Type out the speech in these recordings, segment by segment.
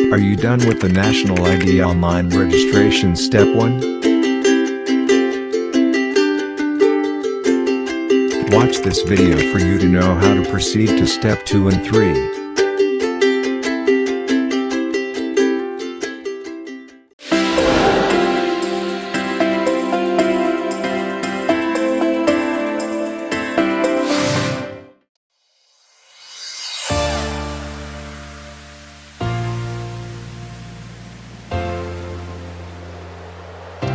Are you done with the National ID Online Registration Step 1? Watch this video for you to know how to proceed to Step 2 and 3.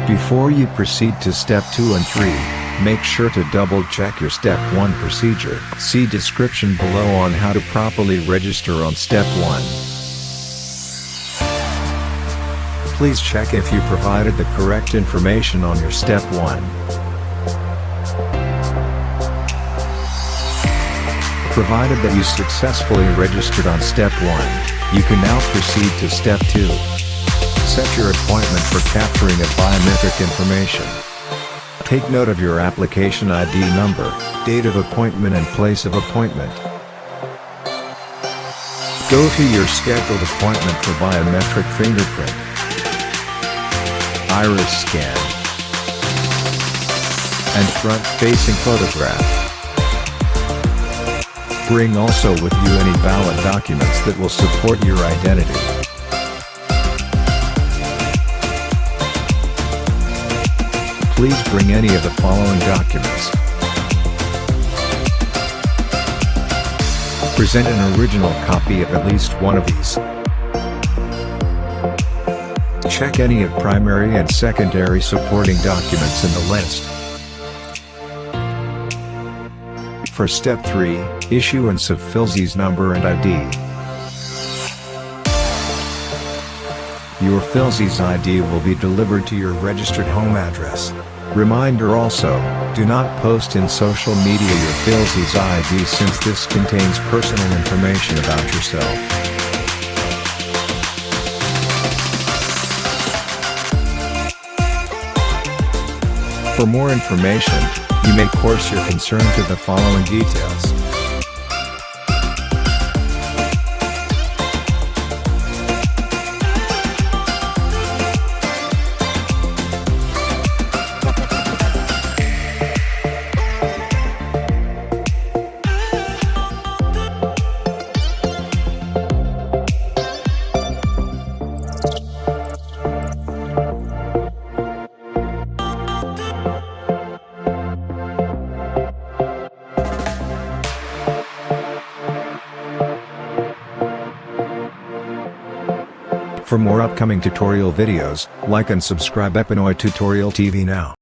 Before you proceed to Step 2 and 3, make sure to double-check your Step 1 procedure. See description below on how to properly register on Step 1. Please check if you provided the correct information on your Step 1. Provided that you successfully registered on Step 1, you can now proceed to Step 2. Set your appointment for capturing of biometric information. Take note of your application ID number, date of appointment and place of appointment. Go to your scheduled appointment for biometric fingerprint, iris scan, and front-facing photograph. Bring also with you any valid documents that will support your identity. Please bring any of the following documents. Present an original copy of at least one of these. Check any of primary and secondary supporting documents in the list. For Step 3, issuance of FILSI's number and ID. Your FILSI's ID will be delivered to your registered home address. Reminder also, do not post in social media your FILSI's ID since this contains personal information about yourself. For more information, you may course your concern to the following details. For more upcoming tutorial videos, like and subscribe Tutorial TV now.